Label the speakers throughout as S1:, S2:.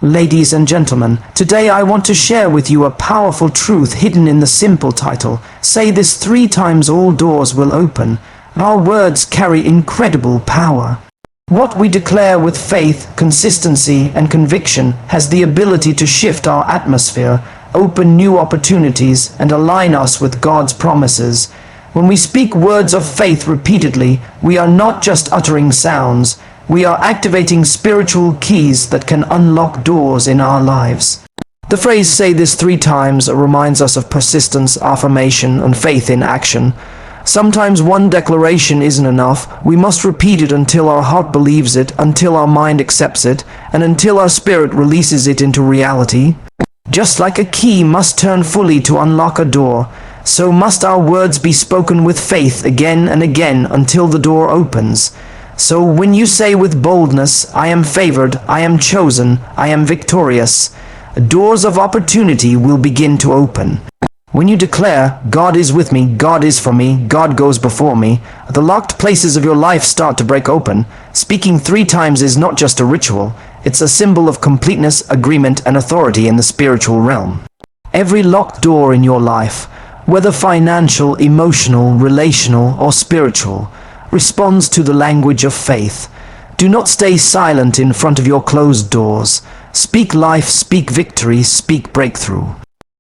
S1: Ladies and gentlemen, today I want to share with you a powerful truth hidden in the simple title. Say this 3 times, all doors will open. Our words carry incredible power. What we declare with faith, consistency, and conviction has the ability to shift our atmosphere, open new opportunities, and align us with God's promises. When we speak words of faith repeatedly, we are not just uttering sounds. We are activating spiritual keys that can unlock doors in our lives. The phrase "say this 3 times" reminds us of persistence, affirmation, and faith in action. Sometimes one declaration isn't enough. We must repeat it until our heart believes it, until our mind accepts it, and until our spirit releases it into reality. Just like a key must turn fully to unlock a door, so must our words be spoken with faith again and again until the door opens. So when you say with boldness, "I am favored, I am chosen, I am victorious," doors of opportunity will begin to open. When you declare, "God is with me, God is for me, God goes before me," the locked places of your life start to break open. Speaking 3 times is not just a ritual, it's a symbol of completeness, agreement, and authority in the spiritual realm. Every locked door in your life, whether financial, emotional, relational, or spiritual, responds to the language of faith. Do not stay silent in front of your closed doors. Speak life, speak victory, speak breakthrough.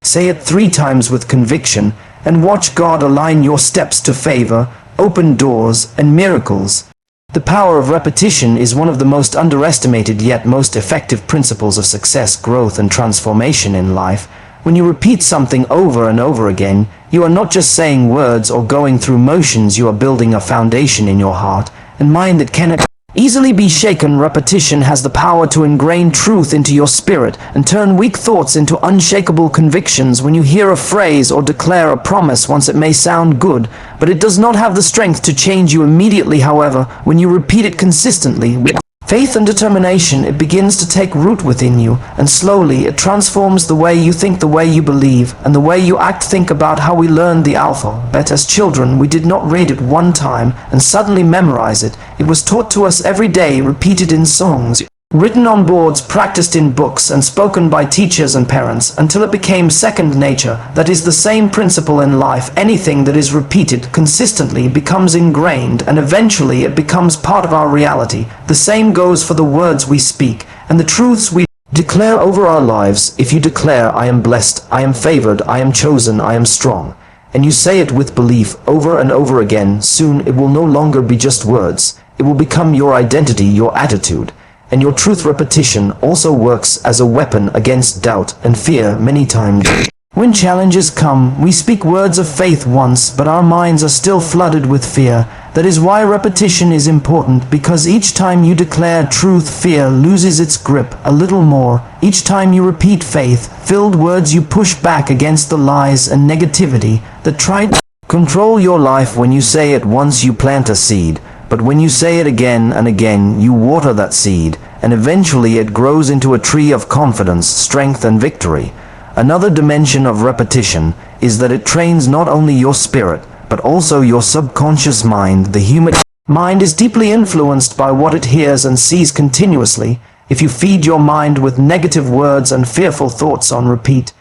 S1: Say it 3 times with conviction, and watch God align your steps to favor, open doors, and miracles. The power of repetition is one of the most underestimated yet most effective principles of success, growth, and transformation in life. When you repeat something over and over again, you are not just saying words or going through motions, you are building a foundation in your heart and mind that cannot easily be shaken. Repetition has the power to ingrain truth into your spirit and turn weak thoughts into unshakable convictions. When you hear a phrase or declare a promise once, it may sound good, but it does not have the strength to change you immediately. However, when you repeat it consistently, with faith and determination, it begins to take root within you, and slowly it transforms the way you think, the way you believe, and the way you act. Think about how we learned the alphabet as children. We did not read it one time and suddenly memorize it. It was taught to us every day, repeated in songs, written on boards, practiced in books, and spoken by teachers and parents until it became second nature. That is the same principle in life. Anything that is repeated consistently becomes ingrained, and eventually it becomes part of our reality. The same goes for the words we speak and the truths we declare over our lives. If you declare, "I am blessed, I am favored, I am chosen, I am strong," and you say it with belief over and over again, soon it will no longer be just words. It will become your identity, your attitude. And your truth. Repetition also works as a weapon against doubt and fear. Many times when challenges come, we speak words of faith once, but our minds are still flooded with fear. That is why repetition is important, because each time you declare truth, fear loses its grip a little more. Each time you repeat faith-filled words, you push back against the lies and negativity that try to control your life. When you say it once, you plant a seed. But when you say it again and again, you water that seed, and eventually it grows into a tree of confidence, strength, and victory. Another dimension of repetition is that it trains not only your spirit, but also your subconscious mind. The human mind is deeply influenced by what it hears and sees continuously. If you feed your mind with negative words and fearful thoughts on repeat,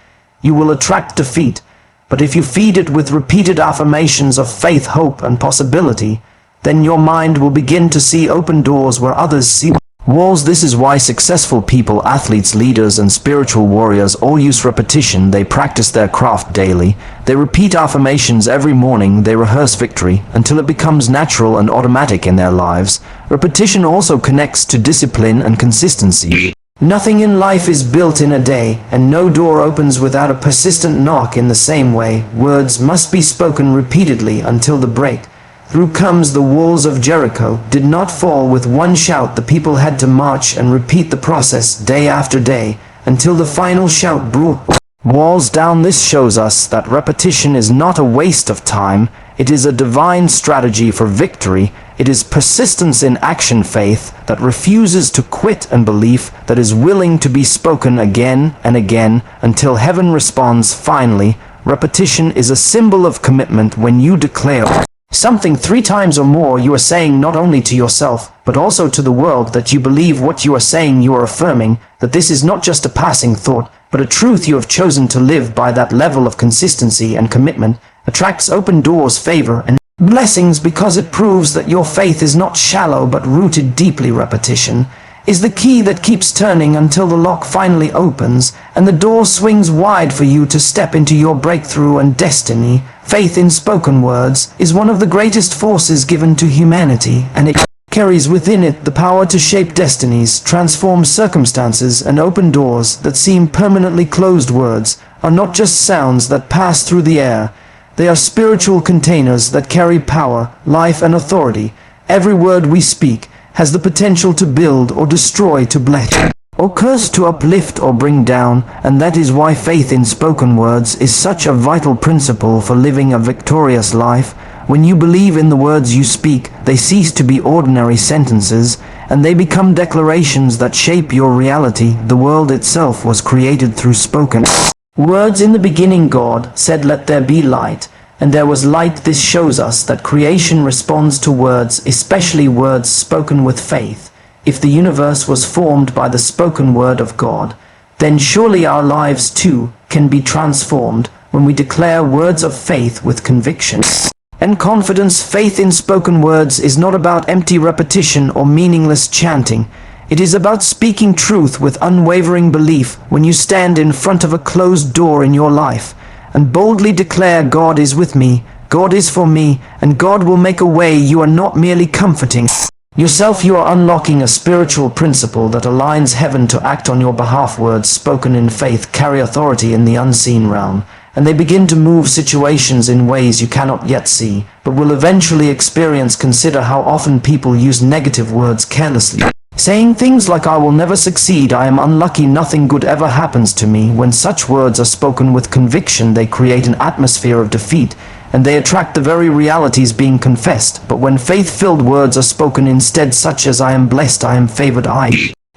S1: you will attract defeat. But if you feed it with repeated affirmations of faith, hope, and possibility, then your mind will begin to see open doors where others see walls. This is why successful people, athletes, leaders, and spiritual warriors all use repetition. They practice their craft daily. They repeat affirmations every morning. They rehearse victory until it becomes natural and automatic in their lives. Repetition also connects to discipline and consistency. Nothing in life is built in a day, and no door opens without a persistent knock. In the same way, words must be spoken repeatedly until the break through comes. The walls of Jericho did not fall with one shout. The people had to march and repeat the process day after day until the final shout brought walls down. This shows us that repetition is not a waste of time. It is a divine strategy for victory. It is persistence in action, faith that refuses to quit, and belief that is willing to be spoken again and again until heaven responds. Finally, repetition is a symbol of commitment. When you declare, something 3 times or more, you are saying not only to yourself, but also to the world that you believe what you are saying. You are affirming that this is not just a passing thought, but a truth you have chosen to live by. That level of consistency and commitment attracts open doors, favor, and blessings, because it proves that your faith is not shallow but rooted deeply. Repetition is the key that keeps turning until the lock finally opens and the door swings wide for you to step into your breakthrough and destiny. Faith in spoken words is one of the greatest forces given to humanity, and it carries within it the power to shape destinies, transform circumstances, and open doors that seem permanently closed. Words are not just sounds that pass through the air. They are spiritual containers that carry power, life, and authority. Every word we speak has the potential to build or destroy, to bless or curse, to uplift or bring down, and that is why faith in spoken words is such a vital principle for living a victorious life. When you believe in the words you speak, they cease to be ordinary sentences, and they become declarations that shape your reality. The world itself was created through spoken words. In the beginning God said, "Let there be light," and there was light. This shows us that creation responds to words, especially words spoken with faith. If the universe was formed by the spoken word of God, then surely our lives too can be transformed when we declare words of faith with conviction and confidence. Faith in spoken words is not about empty repetition or meaningless chanting. It is about speaking truth with unwavering belief. When you stand in front of a closed door in your life and boldly declare, "God is with me, God is for me, and God will make a way," you are not merely comforting yourself, you are unlocking a spiritual principle that aligns heaven to act on your behalf. Words spoken in faith carry authority in the unseen realm, and they begin to move situations in ways you cannot yet see, but will eventually experience. Consider how often people use negative words carelessly, saying things like, "I will never succeed, I am unlucky, nothing good ever happens to me." When such words are spoken with conviction, they create an atmosphere of defeat, and they attract the very realities being confessed. But when faith-filled words are spoken instead, such as, "I am blessed, I am favored, I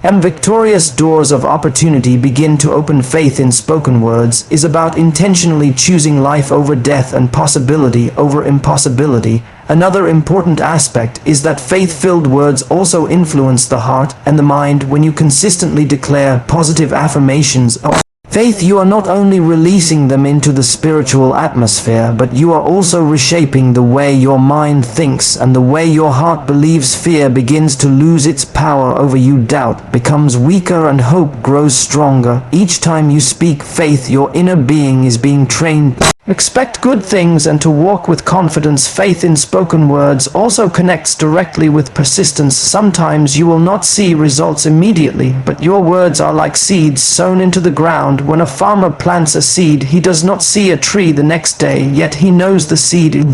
S1: am victorious," doors of opportunity begin to open. Faith in spoken words is about intentionally choosing life over death and possibility over impossibility. Another important aspect is that faith-filled words also influence the heart and the mind. When you consistently declare positive affirmations of faith, you are not only releasing them into the spiritual atmosphere, but you are also reshaping the way your mind thinks and the way your heart believes. Fear begins to lose its power over you, doubt becomes weaker, and hope grows stronger. Each time you speak faith, your inner being is being trained to expect good things and to walk with confidence. Faith in spoken words also connects directly with persistence. Sometimes you will not see results immediately, but your words are like seeds sown into the ground. When a farmer plants a seed, he does not see a tree the next day, yet he knows the seed is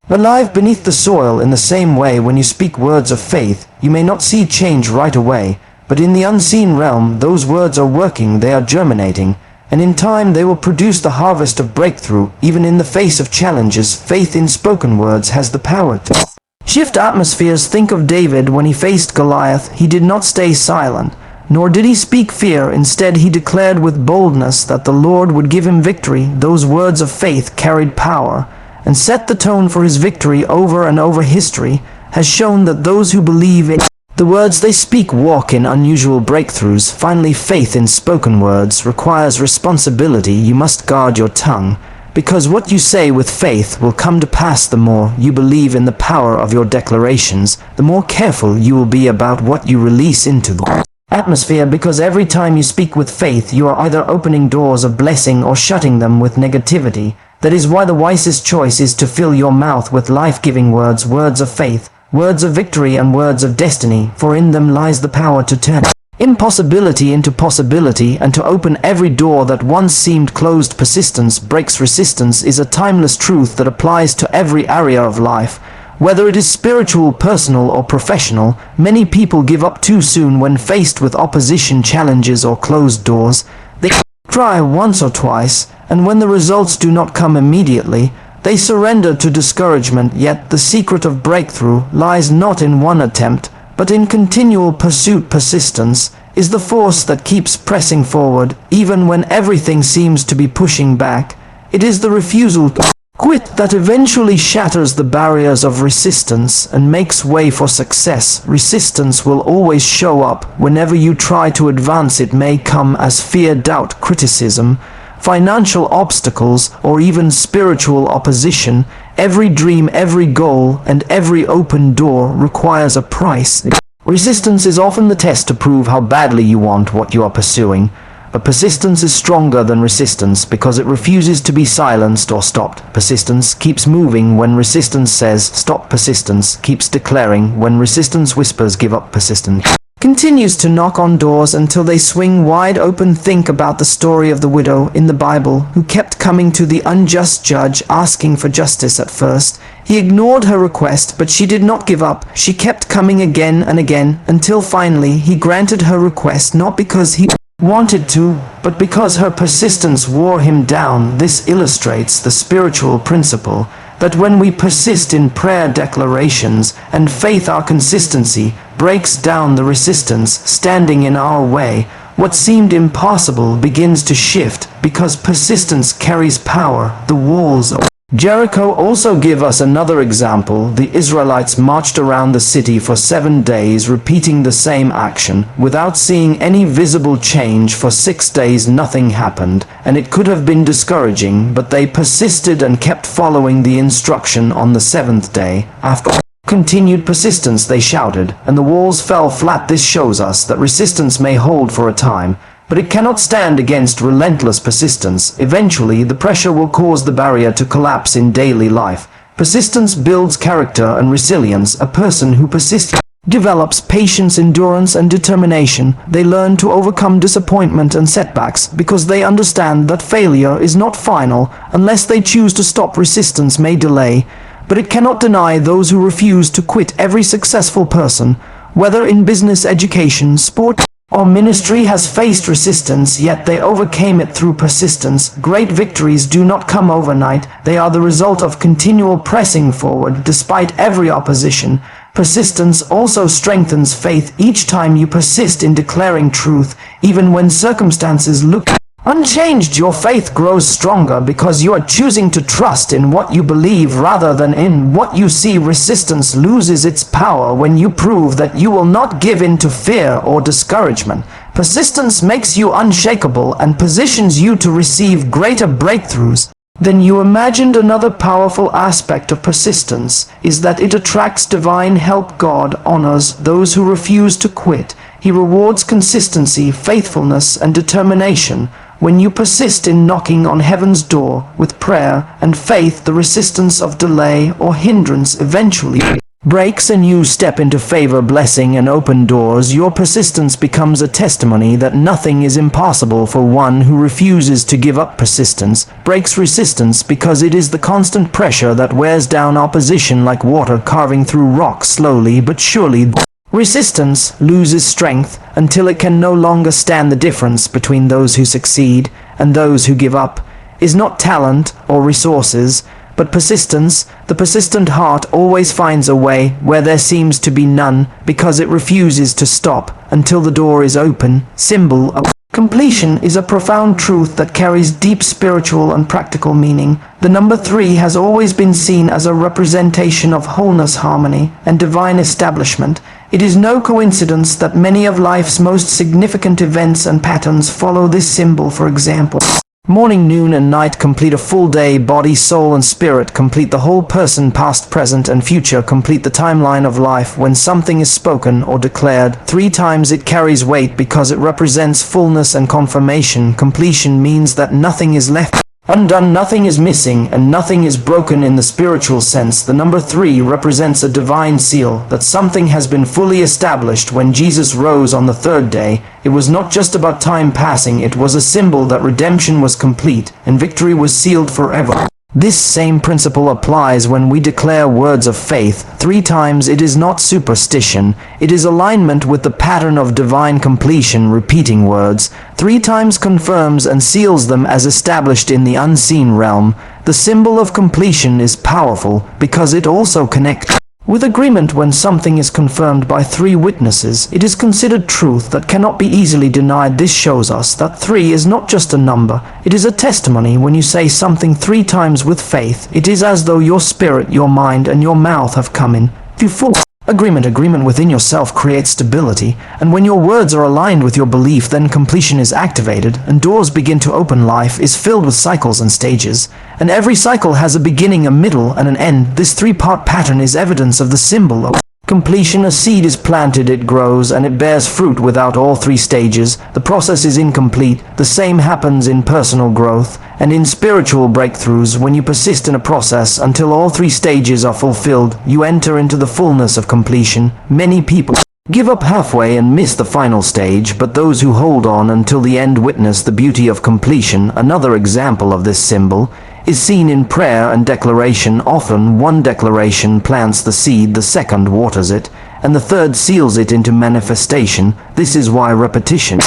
S1: alive beneath the soil. In the same way, when you speak words of faith, you may not see change right away, but in the unseen realm, those words are working, they are germinating, and in time they will produce the harvest of breakthrough. Even in the face of challenges, faith in spoken words has the power to shift atmospheres. Think of David. When he faced Goliath, he did not stay silent, nor did he speak fear. Instead, he declared with boldness that the Lord would give him victory. Those words of faith carried power and set the tone for his victory. Over and over, history has shown that those who believe in the words they speak walk in unusual breakthroughs. Finally, faith in spoken words requires responsibility. You must guard your tongue, because what you say with faith will come to pass. The more you believe in the power of your declarations, the more careful you will be about what you release into the atmosphere, because every time you speak with faith, you are either opening doors of blessing or shutting them with negativity. That is why the wisest choice is to fill your mouth with life-giving words, words of faith, words of victory, and words of destiny, for in them lies the power to turn impossibility into possibility and to open every door that once seemed closed. Persistence breaks resistance is a timeless truth that applies to every area of life. Whether it is spiritual, personal, or professional, many people give up too soon when faced with opposition, challenges, or closed doors. They try once or twice, and when the results do not come immediately, they surrender to discouragement. Yet the secret of breakthrough lies not in one attempt, but in continual pursuit. Persistence is the force that keeps pressing forward, even when everything seems to be pushing back. It is the refusal to Quit that eventually shatters the barriers of resistance and makes way for success. Resistance will always show up whenever you try to advance. It may come as fear, doubt, criticism, financial obstacles, or even spiritual opposition. Every dream, every goal, and every open door requires a price. Resistance is often the test to prove how badly you want what you are pursuing. But persistence is stronger than resistance because it refuses to be silenced or stopped. Persistence keeps moving when resistance says stop. Persistence keeps declaring when resistance whispers give up. Persistence continues to knock on doors until they swing wide open. Think about the story of the widow in the Bible who kept coming to the unjust judge asking for justice. At first, he ignored her request, but she did not give up. She kept coming again and again until finally he granted her request, not because he wanted to, but because her persistence wore him down. This illustrates the spiritual principle that when we persist in prayer, declarations, and faith, our consistency breaks down the resistance standing in our way. What seemed impossible begins to shift because persistence carries power. The walls of Jericho also give us another example. The Israelites marched around the city for 7 days, repeating the same action. Without seeing any visible change for 6 days, nothing happened, and it could have been discouraging, but they persisted and kept following the instruction. On the 7th day, after continued persistence, they shouted, and the walls fell flat. This shows us that resistance may hold for a time, but it cannot stand against relentless persistence. Eventually, the pressure will cause the barrier to collapse in daily life. Persistence builds character and resilience. A person who persists develops patience, endurance, and determination. They learn to overcome disappointment and setbacks because they understand that failure is not final unless they choose to stop. Resistance may delay, but it cannot deny those who refuse to quit. Every successful person, whether in business, education, sport, or ministry, has faced resistance, yet they overcame it through persistence. Great victories do not come overnight. They are the result of continual pressing forward despite every opposition. Persistence also strengthens faith. Each time you persist in declaring truth, even when circumstances look unchanged, your faith grows stronger because you are choosing to trust in what you believe rather than in what you see. Resistance loses its power when you prove that you will not give in to fear or discouragement. Persistence makes you unshakable and positions you to receive greater breakthroughs than you imagined. Another powerful aspect of persistence is that it attracts divine help. God honors those who refuse to quit. He rewards consistency, faithfulness, and determination. When you persist in knocking on heaven's door with prayer and faith, the resistance of delay or hindrance eventually breaks and you step into favor, blessing, and open doors. Your persistence becomes a testimony that nothing is impossible for one who refuses to give up. Persistence breaks resistance because it is the constant pressure that wears down opposition like water carving through rock. Slowly but surely, resistance loses strength until it can no longer stand. The difference between those who succeed and those who give up is not talent or resources, but persistence. The persistent heart always finds a way where there seems to be none because it refuses to stop until the door is open. Symbol of completion is a profound truth that carries deep spiritual and practical meaning. The number 3 has always been seen as a representation of wholeness, harmony, and divine establishment. It is no coincidence that many of life's most significant events and patterns follow this symbol. For example, morning, noon, and night complete a full day. Body, soul, and spirit complete the whole person. Past, present, and future complete the timeline of life. When something is spoken or declared 3 times, it carries weight because it represents fullness and confirmation. Completion means that nothing is left undone, nothing is missing, and nothing is broken. In the spiritual sense, the number 3 represents a divine seal that something has been fully established. When Jesus rose on the 3rd day, it was not just about time passing, it was a symbol that redemption was complete and victory was sealed forever. This same principle applies when we declare words of faith 3 times. It is not superstition, it is alignment with the pattern of divine completion. Repeating words 3 times confirms and seals them as established in the unseen realm. The symbol of completion is powerful because it also connects With agreement, when something is confirmed by 3 witnesses, it is considered truth that cannot be easily denied. This shows us that 3 is not just a number, it is a testimony. When you say something 3 times with faith, it is as though your spirit, your mind, and your mouth have come in. If you full agreement within yourself creates stability, and when your words are aligned with your belief, then completion is activated, and doors begin to open. Life is filled with cycles and stages, and every cycle has a beginning, a middle, and an end. This 3-part pattern is evidence of the symbol of completion. A seed is planted, it grows, and it bears fruit. Without all 3 stages, the process is incomplete. The same happens in personal growth and in spiritual breakthroughs. When you persist in a process until all 3 stages are fulfilled, you enter into the fullness of completion. Many people give up halfway and miss the final stage, but those who hold on until the end witness the beauty of completion. Another example of this symbol is seen in prayer and declaration. Often one declaration plants the seed, the second waters it, and the third seals it into manifestation. This is why repetition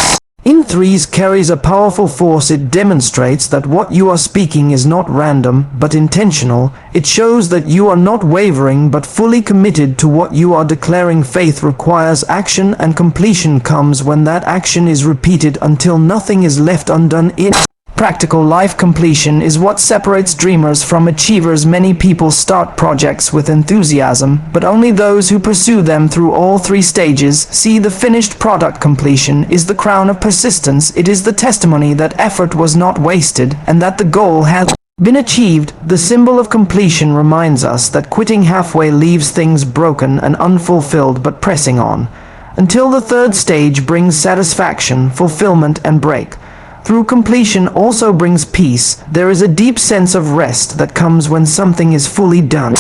S1: in 3s carries a powerful force. It demonstrates that what you are speaking is not random, but intentional. It shows that you are not wavering, but fully committed to what you are declaring. Faith requires action, and completion comes when that action is repeated until nothing is left undone. In practical life, completion is what separates dreamers from achievers. Many people start projects with enthusiasm, but only those who pursue them through all 3 stages see the finished product. Completion is the crown of persistence. It is the testimony that effort was not wasted and that the goal has been achieved. The symbol of completion reminds us that quitting halfway leaves things broken and unfulfilled, but pressing on until the 3rd stage brings satisfaction, fulfillment, and break through completion also brings peace. There is a deep sense of rest that comes when something is fully done.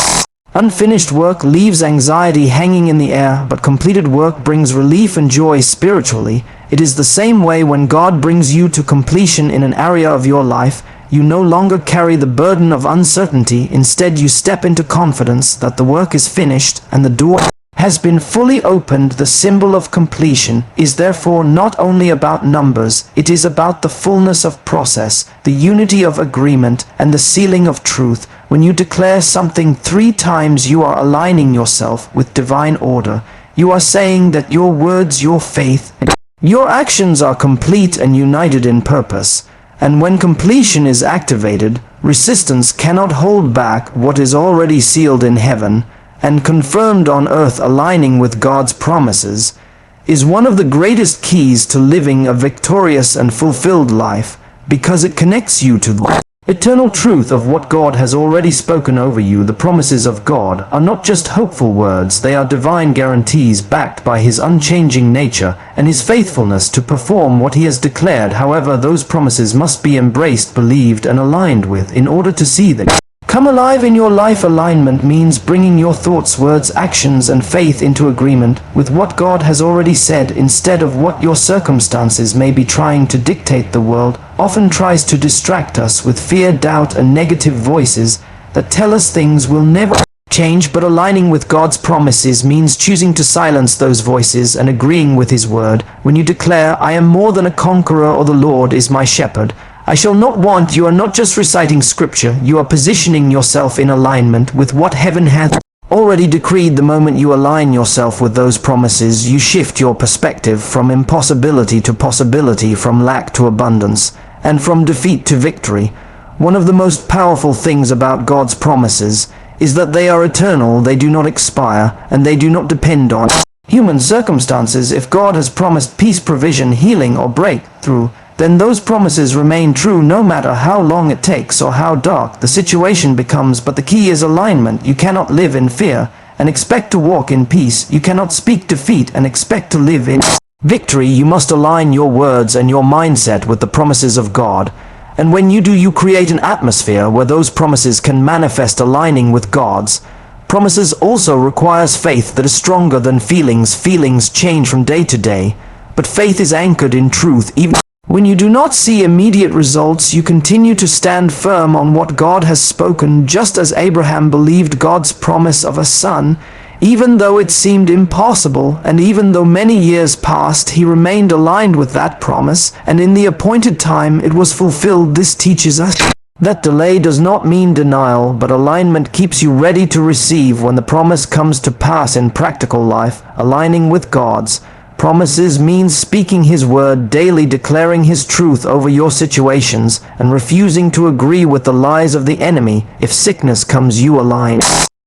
S1: Unfinished work leaves anxiety hanging in the air, but completed work brings relief and joy spiritually. It is the same way when God brings you to completion in an area of your life. You no longer carry the burden of uncertainty. Instead, you step into confidence that the work is finished and the door has been fully opened. The symbol of completion is therefore not only about numbers, it is about the fullness of process, the unity of agreement, and the sealing of truth. When you declare something 3 times, you are aligning yourself with divine order. You are saying that your words, your faith, and your actions are complete and united in purpose. And when completion is activated, resistance cannot hold back what is already sealed in heaven and confirmed on earth. Aligning with God's promises is one of the greatest keys to living a victorious and fulfilled life, because it connects you to the eternal truth of what God has already spoken over you. The promises of God are not just hopeful words, they are divine guarantees backed by His unchanging nature and His faithfulness to perform what He has declared. However, those promises must be embraced, believed, and aligned with in order to see them come alive in your life. Alignment means bringing your thoughts, words, actions, and faith into agreement with what God has already said, instead of what your circumstances may be trying to dictate. The world often tries to distract us with fear, doubt, and negative voices that tell us things will never change, but aligning with God's promises means choosing to silence those voices and agreeing with His word. When you declare, "I am more than a conqueror," or "The Lord is my shepherd, I shall not want," you are not just reciting scripture, you are positioning yourself in alignment with what heaven hath already decreed. The moment you align yourself with those promises, you shift your perspective from impossibility to possibility, from lack to abundance, and from defeat to victory. One of the most powerful things about God's promises is that they are eternal, they do not expire, and they do not depend on human circumstances. If God has promised peace, provision, healing, or breakthrough, then those promises remain true no matter how long it takes or how dark the situation becomes. But the key is alignment. You cannot live in fear and expect to walk in peace. You cannot speak defeat and expect to live in victory. You must align your words and your mindset with the promises of God. And when you do, you create an atmosphere where those promises can manifest. Aligning with God's promises also requires faith that is stronger than feelings. Feelings change from day to day, but faith is anchored in truth. Even when you do not see immediate results, you continue to stand firm on what God has spoken, just as Abraham believed God's promise of a son, even though it seemed impossible, and even though many years passed, he remained aligned with that promise, and in the appointed time it was fulfilled. This teaches us That delay does not mean denial, but alignment keeps you ready to receive when the promise comes to pass in practical life. Aligning with God's promises means speaking His word daily, declaring His truth over your situations, and refusing to agree with the lies of the enemy. If sickness comes, you align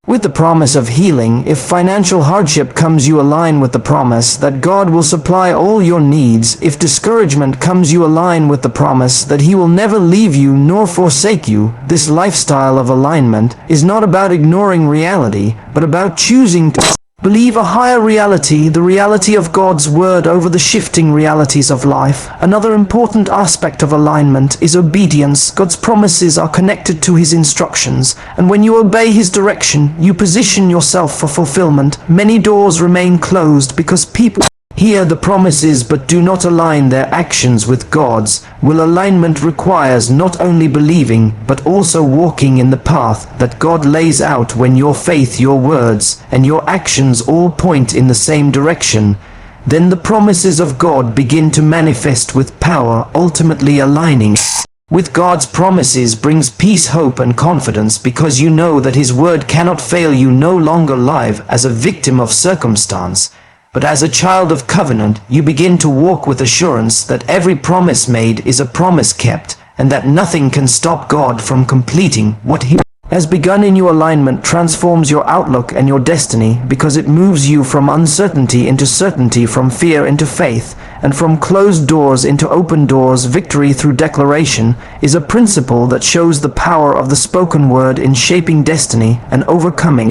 S1: with the promise of healing. If financial hardship comes, you align with the promise that God will supply all your needs. If discouragement comes, you align with the promise that He will never leave you nor forsake you. This lifestyle of alignment is not about ignoring reality, but about choosing to believe a higher reality, the reality of God's word over the shifting realities of life. Another important aspect of alignment is obedience. God's promises are connected to His instructions, and when you obey His direction, you position yourself for fulfillment. Many doors remain closed because people hear the promises but do not align their actions with God's will. Alignment requires not only believing but also walking in the path that God lays out. When your faith, your words, and your actions all point in the same direction, then the promises of God begin to manifest with power. Ultimately, aligning with God's promises brings peace, hope, and confidence because you know that His word cannot fail. You no longer live as a victim of circumstance, but as a child of covenant. You begin to walk with assurance that every promise made is a promise kept, and that nothing can stop God from completing what He has begun in you. Alignment transforms your outlook and your destiny because it moves you from uncertainty into certainty, from fear into faith, and from closed doors into open doors. Victory through declaration is a principle that shows the power of the spoken word in shaping destiny and overcoming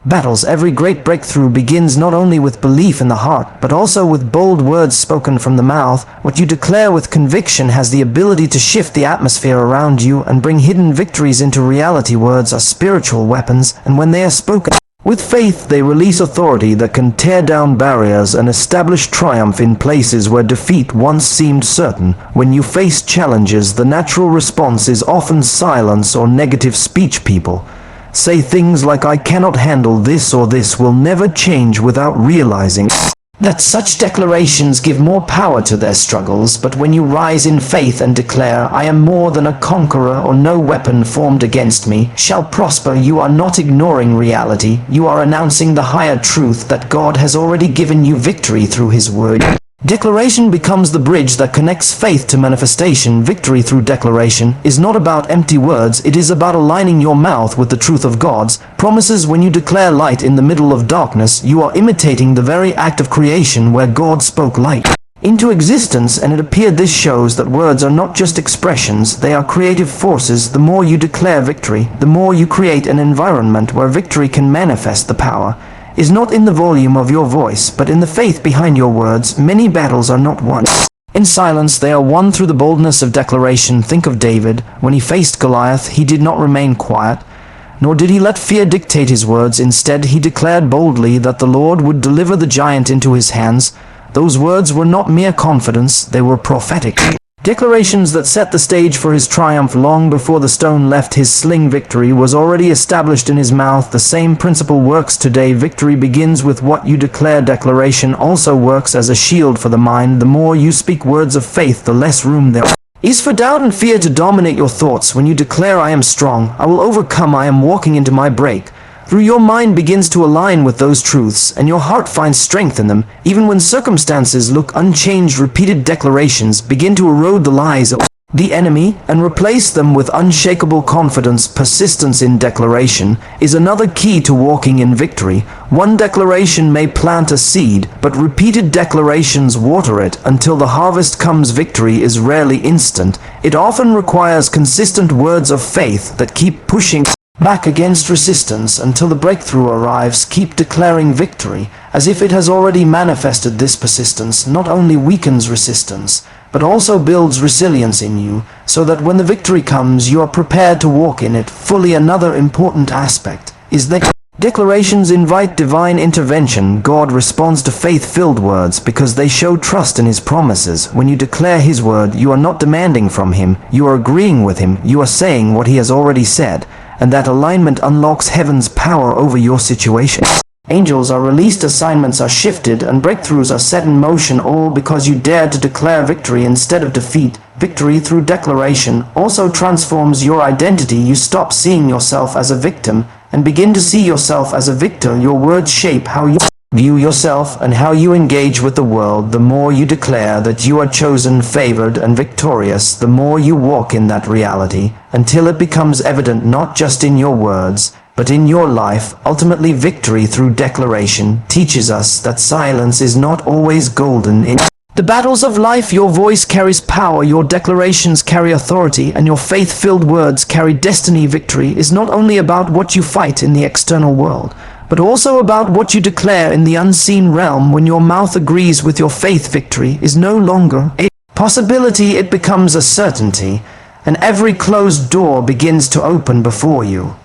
S1: battles. Every great breakthrough begins not only with belief in the heart, but also with bold words spoken from the mouth. What you declare with conviction has the ability to shift the atmosphere around you and bring hidden victories into reality. Words are spiritual weapons, and when they are spoken with faith, they release authority that can tear down barriers and establish triumph in places where defeat once seemed certain. When you face challenges, the natural response is often silence or negative speech. People say things like, "I cannot handle this," or "This will never change," without realizing that such declarations give more power to their struggles. But when you rise in faith and declare, "I am more than a conqueror," or "No weapon formed against me shall prosper," you are not ignoring reality. You are announcing the higher truth that God has already given you victory through His word. Declaration becomes the bridge that connects faith to manifestation. Victory through declaration is not about empty words, it is about aligning your mouth with the truth of God's promises. When you declare light in the middle of darkness, you are imitating the very act of creation where God spoke light into existence, and it appeared. This shows that words are not just expressions, they are creative forces. The more you declare victory, the more you create an environment where victory can manifest. The power is not in the volume of your voice, but in the faith behind your words. Many battles are not won in silence, they are won through the boldness of declaration. Think of David. When he faced Goliath, he did not remain quiet, nor did he let fear dictate his words. Instead, he declared boldly that the Lord would deliver the giant into his hands. Those words were not mere confidence, they were prophetic declarations that set the stage for his triumph. Long before the stone left his sling, victory was already established in his mouth. The same principle works today. Victory begins with what you declare. Declaration also works as a shield for the mind. The more you speak words of faith, the less room there is for doubt and fear to dominate your thoughts. When you declare, "I am strong, I will overcome, I am walking into my break," through your mind begins to align with those truths, and your heart finds strength in them. Even when circumstances look unchanged, repeated declarations begin to erode the lies of the enemy and replace them with unshakable confidence. Persistence in declaration is another key to walking in victory. One declaration may plant a seed, but repeated declarations water it until the harvest comes. Victory is rarely instant. It often requires consistent words of faith that keep pushing back against resistance until the breakthrough arrives. Keep declaring victory as if it has already manifested. This persistence not only weakens resistance, but also builds resilience in you, so that when the victory comes, you are prepared to walk in it fully. Another important aspect is that declarations invite divine intervention. God responds to faith-filled words because they show trust in His promises. When you declare His word, you are not demanding from Him, you are agreeing with Him. You are saying what He has already said, and that alignment unlocks heaven's power over your situation. Angels are released, assignments are shifted, and breakthroughs are set in motion, all because you dare to declare victory instead of defeat. Victory through declaration also transforms your identity. You stop seeing yourself as a victim and begin to see yourself as a victor. Your words shape how you view yourself and how you engage with the world. The more you declare that you are chosen, favored, and victorious, the more you walk in that reality, until it becomes evident not just in your words, but in your life. Ultimately, victory through declaration teaches us that silence is not always golden. In the battles of life, your voice carries power, your declarations carry authority, and your faith-filled words carry destiny. Victory is not only about what you fight in the external world, but also about what you declare in the unseen realm. When your mouth agrees with your faith, victory is no longer a possibility, it becomes a certainty, and every closed door begins to open before you.